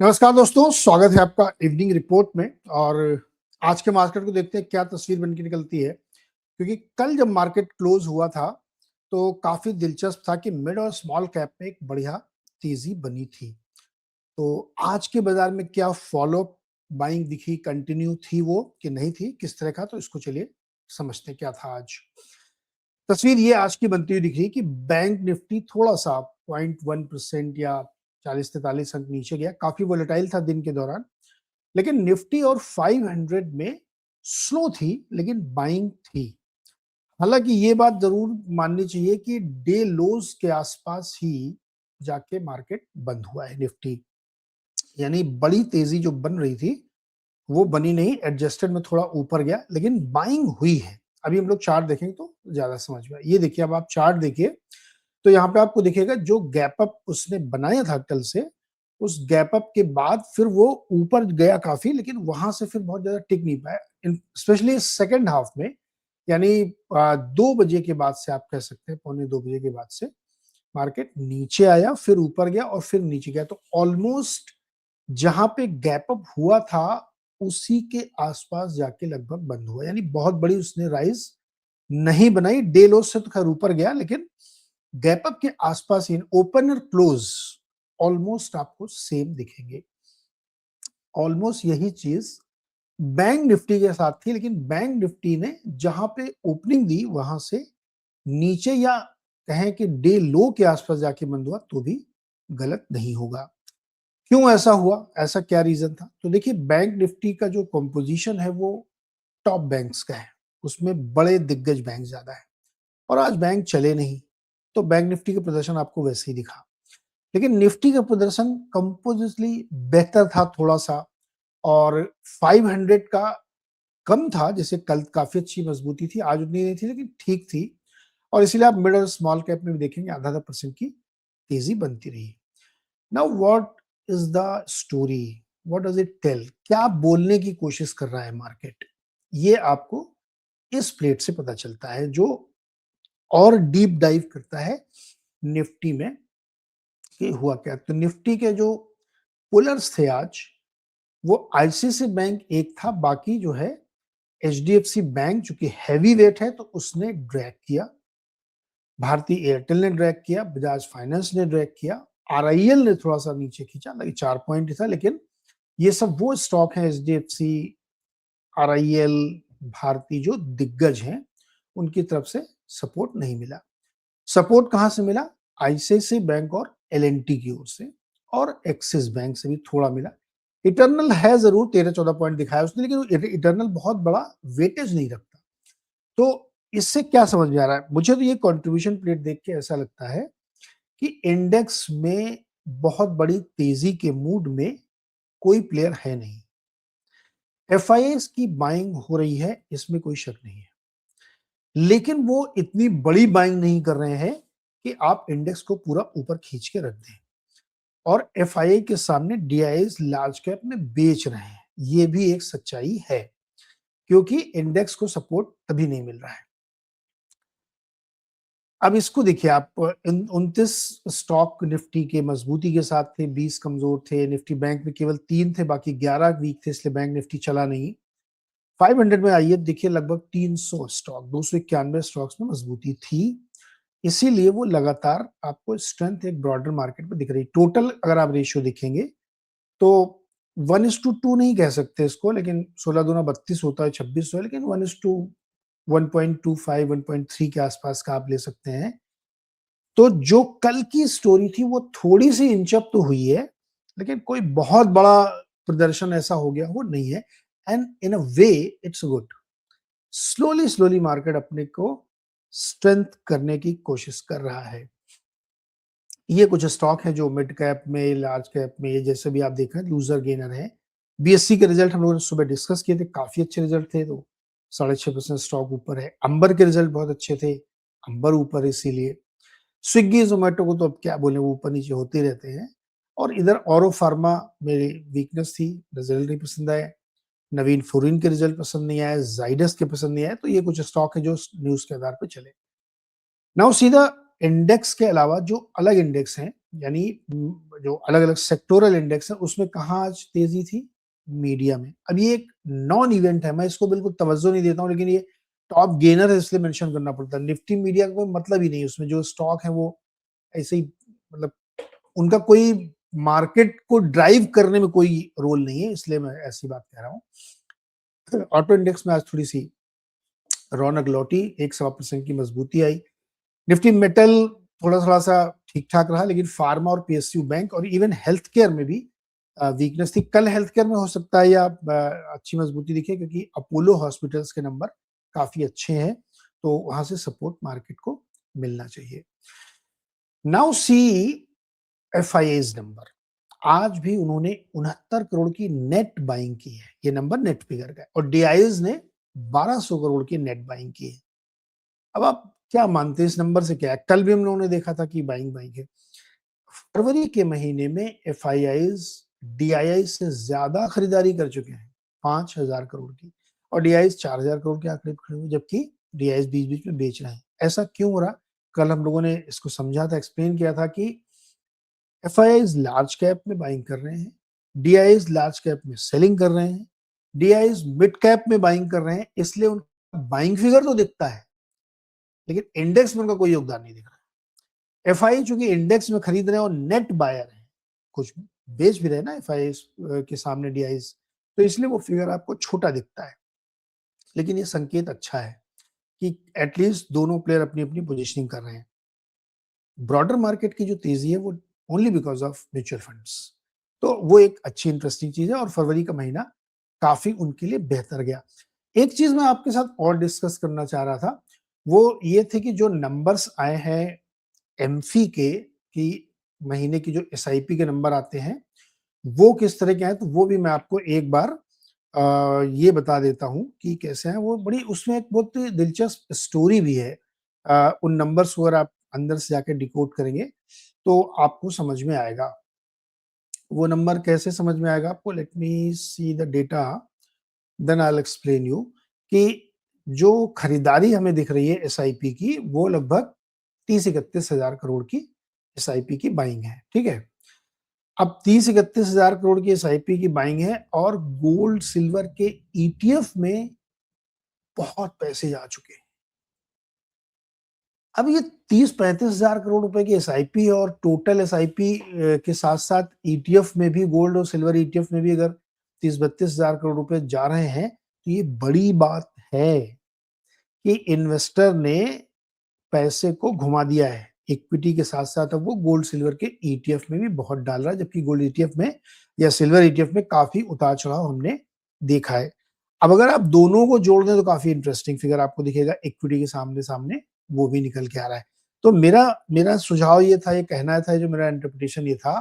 नमस्कार दोस्तों, स्वागत है आपका इवनिंग रिपोर्ट में। और आज के मार्केट को देखते हैं क्या तस्वीर बन के निकलती है। क्योंकि कल जब मार्केट क्लोज हुआ था तो काफी दिलचस्प था कि मिड और स्मॉल कैप में एक बढ़िया तेजी बनी थी। तो आज के बाजार में क्या फॉलो बाइंग दिखी, कंटिन्यू थी वो कि नहीं थी, किस तरह का, तो इसको चलिए समझते हैं क्या था आज। तस्वीर ये आज की बनती हुई दिख रही है कि बैंक निफ्टी थोड़ा सा 0.1% या 40-43 अंक नीचे गया। काफी वोलेटाइल था दिन के दौरान, लेकिन निफ्टी और 500 में स्लो थी, लेकिन बाइंग थी। हालांकि ये बात जरूर माननी चाहिए कि डे लोज के आसपास ही जाके मार्केट बंद हुआ है निफ्टी। यानी बड़ी तेजी जो बन रही थी वो बनी नहीं, एडजस्टेड में थोड़ा ऊपर गया, लेकिन बाइंग हुई है। अभी हम लोग चार्ट देखेंगे तो ज्यादा समझ में ये देखिए, अब आप चार्ट देखिए तो यहाँ पे आपको दिखेगा जो गैप अप उसने बनाया था कल से, उस गैप अप के बाद फिर वो ऊपर गया काफी, लेकिन वहां से फिर बहुत ज्यादा टिक नहीं पाया। स्पेशली सेकेंड हाफ में, यानी 2 बजे के बाद से, आप कह सकते हैं 1:45 के बाद से मार्केट नीचे आया, फिर ऊपर गया और फिर नीचे गया। तो ऑलमोस्ट जहां पे गैप अप हुआ था उसी के आसपास जाके लगभग बंद हुआ। यानी बहुत बड़ी उसने राइज नहीं बनाई। डे लो से तो खैर ऊपर गया, लेकिन गैप अप के आसपास ही ओपन और क्लोज ऑलमोस्ट आपको सेम दिखेंगे। ऑलमोस्ट यही चीज बैंक निफ्टी के साथ थी, लेकिन बैंक निफ्टी ने जहां पे ओपनिंग दी वहां से नीचे, या कहें कि डे लो के आसपास जाके बंद हुआ, तो भी गलत नहीं होगा। क्यों ऐसा हुआ, ऐसा क्या रीजन था? तो देखिए, बैंक निफ्टी का जो कंपोजिशन है वो टॉप बैंक्स का है, उसमें बड़े दिग्गज बैंक ज्यादा है। और आज बैंक चले नहीं, तो बैंक निफ्टी का प्रदर्शन आपको वैसे ही दिखा। लेकिन निफ्टी का प्रदर्शन कंपोजिटली बेहतर था थोड़ा सा, और 500 का कम था। जैसे कल काफी अच्छी मजबूती थी, आज उतनी नहीं थी, लेकिन ठीक थी। और इसीलिए आप मिड और स्मॉल कैप में भी देखेंगे आधा आधा परसेंट की तेजी बनती रही। Now what is the story, what does it tell, क्या बोलने की कोशिश कर रहा है मार्केट, ये आपको इस प्लेट से पता चलता है, जो और डीप डाइव करता है निफ्टी में कि हुआ क्या। तो निफ्टी के जो पुलर्स थे आज, वो आईसीआईसी बैंक एक था, बाकी जो है एचडीएफसी बैंक, जो कि हैवी वेट है, तो उसने ड्रैग किया। भारतीय एयरटेल ने ड्रैग किया, बजाज फाइनेंस ने ड्रैग किया, आरआईएल ने थोड़ा सा नीचे खींचा, लगे 4 पॉइंट ही था। लेकिन ये सब वो स्टॉक है, एचडीएफसी, आरआईएल, भारती, जो दिग्गज हैं, उनकी तरफ से सपोर्ट नहीं मिला। सपोर्ट कहां से मिला? आईसीआईसी बैंक और एलएनटी की ओर से, और एक्सिस बैंक से भी थोड़ा मिला। इटर्नल है जरूर, 13-14 पॉइंट दिखाया उसने, लेकिन इटर्नल बहुत बड़ा वेटेज नहीं रखता। तो इससे क्या समझ में आ रहा है मुझे? तो ये कंट्रीब्यूशन प्लेट देख के ऐसा लगता है कि इंडेक्स में बहुत बड़ी तेजी के मूड में कोई प्लेयर है नहीं। एफआईएस की बाइंग हो रही है, इसमें कोई शक नहीं है, लेकिन वो इतनी बड़ी बाइंग नहीं कर रहे हैं कि आप इंडेक्स को पूरा ऊपर खींच के रख दें। और एफआईआई के सामने डीआईएस लार्ज कैप में बेच रहे हैं, ये भी एक सच्चाई है, क्योंकि इंडेक्स को सपोर्ट तभी नहीं मिल रहा है। अब इसको देखिए आप, 29 स्टॉक निफ्टी के मजबूती के साथ थे, 20 कमजोर थे। निफ्टी बैंक में केवल 3 थे, बाकी 11 वीक थे, इसलिए बैंक निफ्टी चला नहीं। 500 में आइए, देखिए लगभग 300 स्टॉक, 291 स्टॉक्स में मजबूती थी। इसीलिए वो लगातार आपको स्ट्रेंथ एक ब्रॉडर मार्केट में दिख रही। टोटल अगर आप रेशियो देखेंगे तो 1:2 नहीं कह सकते इसको, लेकिन 16 दूना 32 होता है, 26 है, लेकिन 1:1.25 1.3 के आसपास का आप ले सकते हैं। तो जो कल की स्टोरी थी वो थोड़ी सी इंचअप तो हुई है, लेकिन कोई बहुत बड़ा प्रदर्शन ऐसा हो गया वो नहीं है। And in a way it's good. Slowly slowly market अपने को स्ट्रेंथ करने की कोशिश कर रहा है। ये कुछ स्टॉक है जो मिड कैप में, लार्ज कैप में, ये जैसे भी आप देख रहे हैं लूजर गेनर है। बीएससी के रिजल्ट हम लोगों ने सुबह डिस्कस किए थे, काफी अच्छे रिजल्ट थे, तो 6.5% स्टॉक ऊपर है। अंबर के रिजल्ट बहुत अच्छे थे, अंबर ऊपर है। इसीलिए स्विग्गी जोमेटो को तो अब क्या बोले, वो ऊपर नीचे होते रहते हैं। और इधर औरो फार्मा मेरी वीकनेस थी, रिजल्ट नहीं पसंद आया। नवीन फ्लोरिन के रिजल्ट पसंद नहीं आया, जाइडस के पसंद नहीं आया। तो ये कुछ स्टॉक है जो न्यूज के आधार पर चले। नाउ सीधा इंडेक्स के अलावा जो अलग इंडेक्स हैं यानी जो अलग अलग सेक्टोरल इंडेक्स है उसमें कहाँ आज तेजी थी, मीडिया में। अब ये एक नॉन इवेंट है, मैं इसको बिल्कुल तवज्जो नहीं देता हूँ, लेकिन ये टॉप गेनर है इसलिए मेंशन करना पड़ता है। निफ्टी मीडिया का कोई मतलब ही नहीं, उसमें जो स्टॉक है वो ऐसे ही, मतलब उनका कोई मार्केट को ड्राइव करने में कोई रोल नहीं है, इसलिए मैं ऐसी बात कह रहा हूँ। ऑटो इंडेक्स में आज थोड़ी सी रौनक लौटी, 1.25% की मजबूती आई। निफ्टी मेटल थोड़ा थोड़ा सा ठीक ठाक रहा, लेकिन फार्मा और पीएसयू बैंक और इवन हेल्थ केयर में भी वीकनेस थी। कल हेल्थ केयर में हो सकता है या अच्छी मजबूती दिखे, क्योंकि अपोलो हॉस्पिटल्स के नंबर काफी अच्छे हैं, तो वहां से सपोर्ट मार्केट को मिलना चाहिए। Now see FIIs number. आज भी उन्होंने 69 करोड़ की नेट बाइंग की है, ये नंबर नेट फिगर का है, और डीआईज ने 1200 करोड़ की नेट बाइंग की है। अब आप क्या मानते हैं इस नंबर से क्या है? कल भी हम लोगों ने देखा था कि बाइंग है। फरवरी के महीने में एफआईआईज डीआईआई से ज्यादा खरीदारी कर चुके हैं, 5000 करोड़ की, और डीआईआईज 4000 करोड़ के आंकड़े खड़े हुए, जबकि डीआईआईज बीच बीच में बेच रहे हैं। ऐसा क्यों हो रहा? कल हम लोगों ने इसको समझा था, एक्सप्लेन किया था कि एफआईआईज लार्ज कैप में बाइंग कर रहे हैं, डीआईआईज लार्ज कैप में सेलिंग कर रहे हैं, डीआईआईज मिड कैप में बाइंग कर रहे हैं, इसलिए उनका बाइंग फिगर तो दिखता है, लेकिन इंडेक्स में उनका कोई योगदान नहीं दिख रहा। एफआई चूंकि इंडेक्स में खरीद रहे हैं और नेट बायर है, कुछ बेच भी रहे हैं ना एफआई के सामने डीआईज, तो इसलिए वो फिगर आपको छोटा दिखता है। लेकिन ये संकेत अच्छा है कि एटलीस्ट दोनों प्लेयर अपनी अपनी पोजीशनिंग कर रहे हैं। ब्रॉडर मार्केट की जो तेजी है वो only because of mutual funds, तो वो एक अच्छी इंटरेस्टिंग चीज है, और फरवरी का महीना काफी उनके लिए बेहतर गया। एक चीज मैं आपके साथ और डिस्कस करना चाह रहा था, वो ये थे कि जो नंबर्स आए हैं एमफी के, कि महीने की जो एसआईपी के नंबर आते हैं वो किस तरह के हैं, तो वो भी मैं आपको एक बार ये बता देता हूं कि कैसे हैं वो। बड़ी उसमें एक बहुत दिलचस्प स्टोरी भी है। उन नंबर्स को अगर आप अंदर से जाके डिकोड करेंगे तो आपको समझ में आएगा। वो नंबर कैसे समझ में आएगा आपको? Let me see the data, then I will explain you. कि जो खरीदारी हमें दिख रही है एसआईपी की, वो लगभग 30-31 हजार करोड़ की एसआईपी की बाइंग है, ठीक है। अब 30-31 हजार करोड़ की एसआईपी की बाइंग है, और गोल्ड सिल्वर के ईटीएफ में बहुत पैसे जा चुके हैं। अब ये 30-35 हजार करोड़ रुपए की एसआईपी है, और टोटल एसआईपी के साथ साथ ईटीएफ में भी, गोल्ड और सिल्वर ईटीएफ में भी अगर 30-32 हजार करोड़ रुपए जा रहे हैं, तो ये बड़ी बात है कि इन्वेस्टर ने पैसे को घुमा दिया है। इक्विटी के साथ साथ अब वो गोल्ड सिल्वर के ईटीएफ में भी बहुत डाल रहा है, जबकि गोल्ड ईटीएफ में या सिल्वर ईटीएफ में काफी उतार चढ़ाव हमने देखा है। अब अगर आप दोनों को जोड़ दें तो काफी इंटरेस्टिंग फिगर आपको दिखेगा, इक्विटी के सामने सामने वो भी निकल के आ रहा है। तो मेरा मेरा सुझाव ये था, ये कहना था, जो मेरा इंटरप्रिटेशन ये था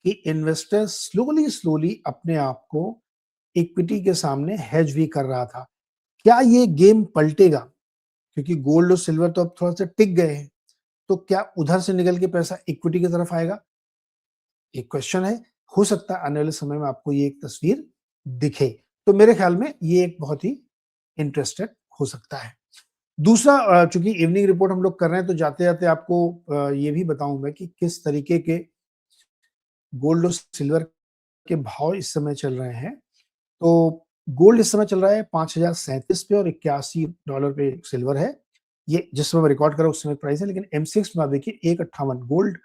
कि इन्वेस्टर स्लोली स्लोली अपने आप को इक्विटी के सामने हेज भी कर रहा था। क्या ये गेम पलटेगा? क्योंकि गोल्ड और सिल्वर तो अब थोड़ा सा टिक गए हैं, तो क्या उधर से निकल के पैसा इक्विटी की तरफ आएगा? एक क्वेश्चन है। हो सकता है आने वाले समय में आपको ये एक तस्वीर दिखे, तो मेरे ख्याल में ये एक बहुत ही इंटरेस्टेड हो सकता है। दूसरा, चूंकि इवनिंग रिपोर्ट हम लोग कर रहे हैं, तो जाते जाते आपको ये भी बताऊंगा कि किस तरीके के गोल्ड और सिल्वर के भाव इस समय चल रहे हैं। तो गोल्ड इस समय चल रहा है 5037 पे, और $81 पे सिल्वर है। ये जिस समय रिकॉर्ड कर रहा हूं उस समय प्राइस है, लेकिन M6 में आप देखिए 158 गोल्ड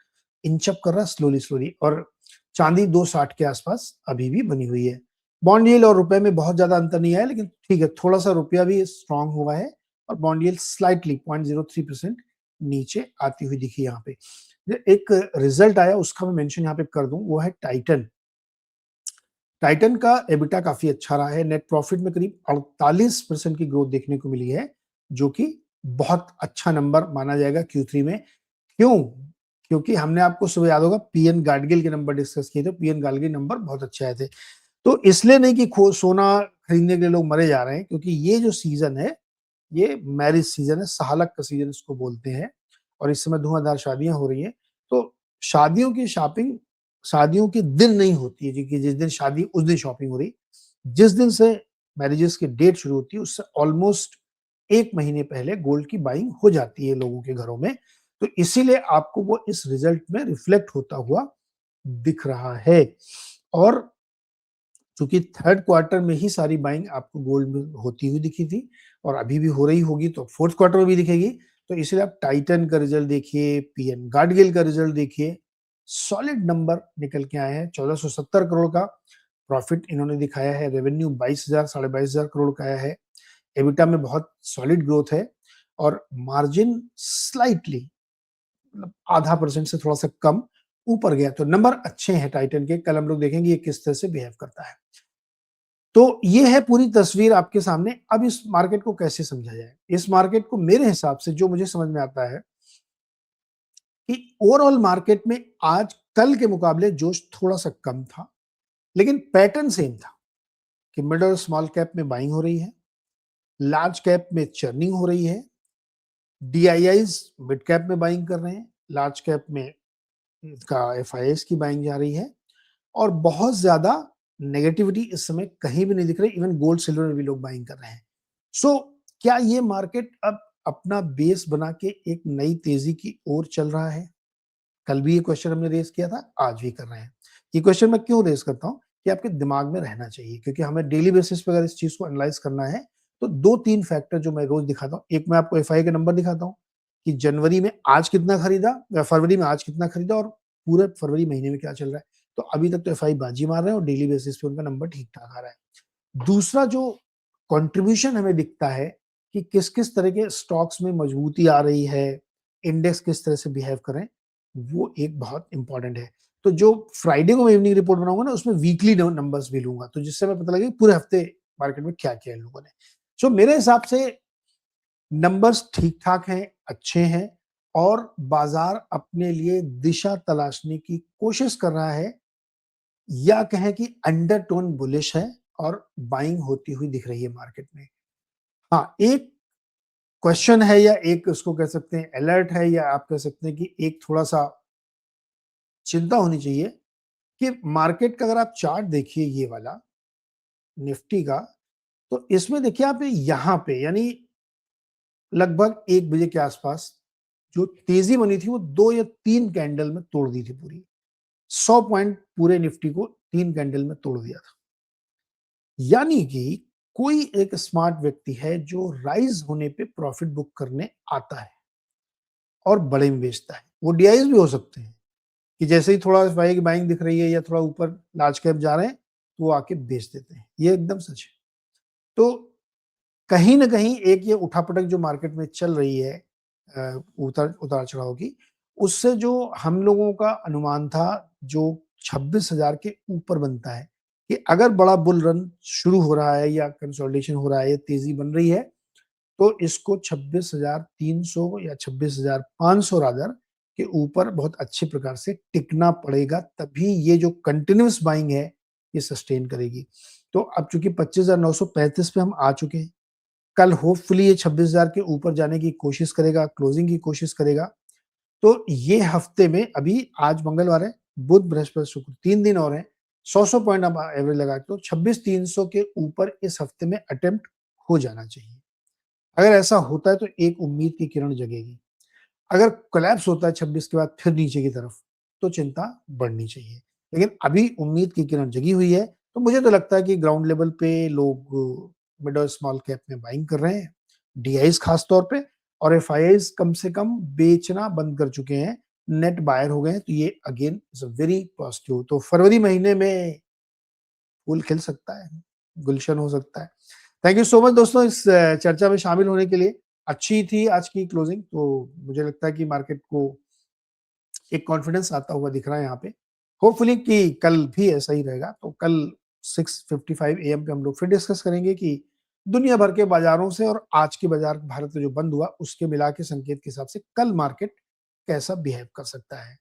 इंचअप कर रहा है स्लोली स्लोली, और चांदी 260 के आसपास अभी भी बनी हुई है। बॉन्ड यील्ड और रुपए में बहुत ज्यादा अंतर नहीं आया, लेकिन ठीक है, थोड़ा सा रुपया भी स्ट्रांग हुआ है, और बॉन्ड यील्ड स्लाइटली 0.03% नीचे आती हुई दिखी यहाँ पे। एक रिजल्ट आया उसका मैं मेंशन यहाँ पे कर दूं, वो है टाइटन। टाइटन का एबिटा काफी अच्छा रहा है, नेट प्रॉफिट में करीब 48% की ग्रोथ देखने को मिली है, जो कि बहुत अच्छा नंबर माना जाएगा Q3 में। क्यों? क्योंकि हमने आपको सुबह याद होगा पीएन गाडगिल के नंबर डिस्कस किए थे, पीएन गाडगिल नंबर बहुत अच्छे आए थे। तो इसलिए नहीं कि सोना खरीदने के लिए लोग मरे जा रहे हैं, क्योंकि ये जो सीजन है ये मैरिज सीजन है, सहालक का सीजन इसको बोलते हैं, और इस समय धुआंधार शादियां हो रही हैं। तो शादियों की शॉपिंग शादियों के दिन नहीं होती है, कि जिस दिन शादी उस दिन शॉपिंग हो रही। जिस दिन से मैरिजेस की डेट शुरू होती है उससे ऑलमोस्ट 1 महीने पहले गोल्ड की बाइंग हो जाती है लोगों के घरों में। तो इसीलिए आपको वो इस रिजल्ट में रिफ्लेक्ट होता हुआ दिख रहा है। और चूंकि थर्ड क्वार्टर में ही सारी बाइंग आपको गोल्ड में होती हुई दिखी थी और अभी भी हो रही होगी, तो फोर्थ क्वार्टर में भी दिखेगी। तो इसलिए आप टाइटन का रिजल्ट देखिए, पीएन गाडगिल का रिजल्ट देखिए, सॉलिड नंबर निकल के आए हैं। 1470 करोड़ का प्रॉफिट इन्होंने दिखाया है, रेवेन्यू 22,000 साढ़े 22,000 करोड़ का आया है, एबिटा में बहुत सॉलिड ग्रोथ है और मार्जिन स्लाइटली मतलब आधा परसेंट से थोड़ा सा कम ऊपर गया। तो नंबर अच्छे हैं टाइटन के। कल हम लोग देखेंगे ये किस तरह से बिहेव करता है। तो ये है पूरी तस्वीर आपके सामने। अब इस मार्केट को कैसे समझा जाए? इस मार्केट को मेरे हिसाब से जो मुझे समझ में आता है कि ओवरऑल मार्केट में आज कल के मुकाबले जोश थोड़ा सा कम था, लेकिन पैटर्न सेम था कि मिड और स्मॉल कैप में बाइंग हो रही है, लार्ज कैप में चर्निंग हो रही है, डीआईआईज मिड कैप में बाइंग कर रहे हैं, लार्ज कैप में का एफआईएस की बाइंग जा रही है और बहुत ज्यादा नेगेटिविटी इस समय कहीं भी नहीं दिख रही। इवन गोल्ड सिल्वर में भी लोग बाइंग कर रहे हैं। सो क्या ये मार्केट अब अपना बेस बना के एक नई तेजी की ओर चल रहा है? कल भी ये क्वेश्चन हमने रेस किया था, आज भी कर रहे हैं। ये क्वेश्चन मैं क्यों रेस करता हूँ कि आपके दिमाग में रहना चाहिए, क्योंकि हमें डेली बेसिस पे अगर इस चीज को एनालाइज करना है तो 2-3 फैक्टर जो मैं रोज दिखाता हूँ। एक मैं आपको एफआई का नंबर दिखाता हूँ कि जनवरी में आज कितना खरीदा या फरवरी में आज कितना खरीदा और पूरे फरवरी महीने में क्या चल रहा है। तो अभी तक तो एफआई बाजी मार रहे हैं और डेली बेसिस पे उनका नंबर ठीक ठाक आ रहा है। दूसरा जो कंट्रीब्यूशन हमें दिखता है कि किस किस तरह के स्टॉक्स में मजबूती आ रही है, इंडेक्स किस तरह से बिहेव करें, वो एक बहुत इंपॉर्टेंट है। तो जो फ्राइडे को मैं इवनिंग रिपोर्ट बनाऊंगा ना, उसमें वीकली नंबर्स भी लूंगा, तो जिससे मैं पता लगे पूरे हफ्ते मार्केट में क्या किया इन लोगों ने। सो मेरे हिसाब से नंबर्स ठीक ठाक हैं, अच्छे हैं और बाजार अपने लिए दिशा तलाशने की कोशिश कर रहा है, या कहें कि अंडरटोन बुलिश है और बाइंग होती हुई दिख रही है मार्केट में। हाँ, एक क्वेश्चन है या एक उसको कह सकते हैं अलर्ट है, या आप कह सकते हैं कि एक थोड़ा सा चिंता होनी चाहिए कि मार्केट का अगर आप चार्ट देखिए ये वाला निफ्टी का, तो इसमें देखिए आप यहाँ पे यानी लगभग 1 बजे के आसपास जो तेजी बनी थी वो 2 या 3 कैंडल में तोड़ दी थी पूरी। 100 पॉइंट पूरे निफ्टी को 3 कैंडल में तोड़ दिया था। यानी कि कोई एक स्मार्ट व्यक्ति है जो राइज होने पे प्रॉफिट बुक करने आता है और बड़े में बेचता है। वो डीआईज भी हो सकते हैं कि जैसे ही थोड़ा एफआई की बाइंग दिख रही है या थोड़ा ऊपर लार्ज कैप जा रहे हैं तो वो आके बेच देते हैं। ये एकदम सच है। तो कहीं ना कहीं एक ये उठापटक जो मार्केट में चल रही है उतार उतार चढ़ाव की, उससे जो हम लोगों का अनुमान था जो 26,000 के ऊपर बनता है कि अगर बड़ा बुल रन शुरू हो रहा है या कंसोलिडेशन हो रहा है या तेजी बन रही है, तो इसको 26,300 या 26,500 रादर के ऊपर बहुत अच्छे प्रकार से टिकना पड़ेगा, तभी ये जो कंटिन्यूअस बाइंग है ये सस्टेन करेगी। तो अब चूंकि 25,935 पे हम आ चुके हैं, कल होपफुली ये 26,000 के ऊपर जाने की कोशिश करेगा, क्लोजिंग की कोशिश करेगा। तो ये हफ्ते में अभी आज मंगलवार है, बुध बृहस्पति शुक्र 3 दिन और हैं, 100 पॉइंट आप एवरेज लगा के तो 26,300 के ऊपर इस हफ्ते में अटेम्प्ट हो जाना चाहिए। अगर ऐसा होता है तो एक उम्मीद की किरण जगेगी। अगर कोलैप्स होता है 26 के बाद फिर नीचे की तरफ, तो चिंता बढ़नी चाहिए। लेकिन अभी उम्मीद की किरण जगी हुई है, तो मुझे तो लगता है कि ग्राउंड लेवल पे लोग मिड और स्मॉल कैप में बाइंग कर रहे हैं, डीआईज खास तौर पे, और एफआईआईज कम से कम बेचना बंद कर चुके हैं, नेट बायर हो गए हैं। तो ये again is a very positive. तो फरवरी महीने में फूल खिल सकता है, गुलशन हो सकता है। थैंक यू सो मच दोस्तों इस चर्चा में शामिल होने के लिए। अच्छी थी आज की क्लोजिंग, तो मुझे लगता है कि मार्केट को एक कॉन्फिडेंस आता हुआ दिख रहा है यहाँ पे। होपफुली कि कल भी ऐसा ही रहेगा। तो कल 6:55 AM पे हम लोग फिर डिस्कस करेंगे कि दुनिया भर के बाजारों से और आज के बाजार भारत में जो बंद हुआ उसके मिला के संकेत के हिसाब से कल मार्केट कैसा बिहेव कर सकता है।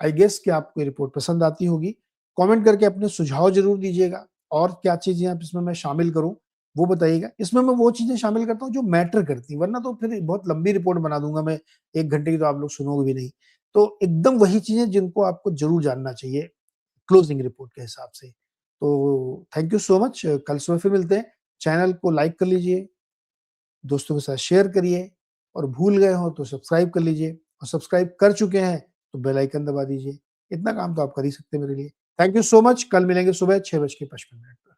आई गेस कि आपको ये रिपोर्ट पसंद आती होगी। कमेंट करके अपने सुझाव जरूर दीजिएगा और क्या चीजें आप इसमें मैं शामिल करूं वो बताइएगा। इसमें मैं वो चीजें शामिल करता हूँ जो मैटर करती, वरना तो फिर बहुत लंबी रिपोर्ट बना दूंगा मैं, 1 घंटे की, तो आप लोग सुनोगे भी नहीं। तो एकदम वही चीजें जिनको आपको जरूर जानना चाहिए क्लोजिंग रिपोर्ट के हिसाब से। तो थैंक यू सो मच। कल सुबह फिर मिलते हैं। चैनल को लाइक कर लीजिए, दोस्तों के साथ शेयर करिए और भूल गए हो तो सब्सक्राइब कर लीजिए। और सब्सक्राइब कर चुके हैं तो बेल आइकन दबा दीजिए। इतना काम तो आप कर ही सकते हैं मेरे लिए। Thank you so much. कल मिलेंगे सुबह 6:55 पे।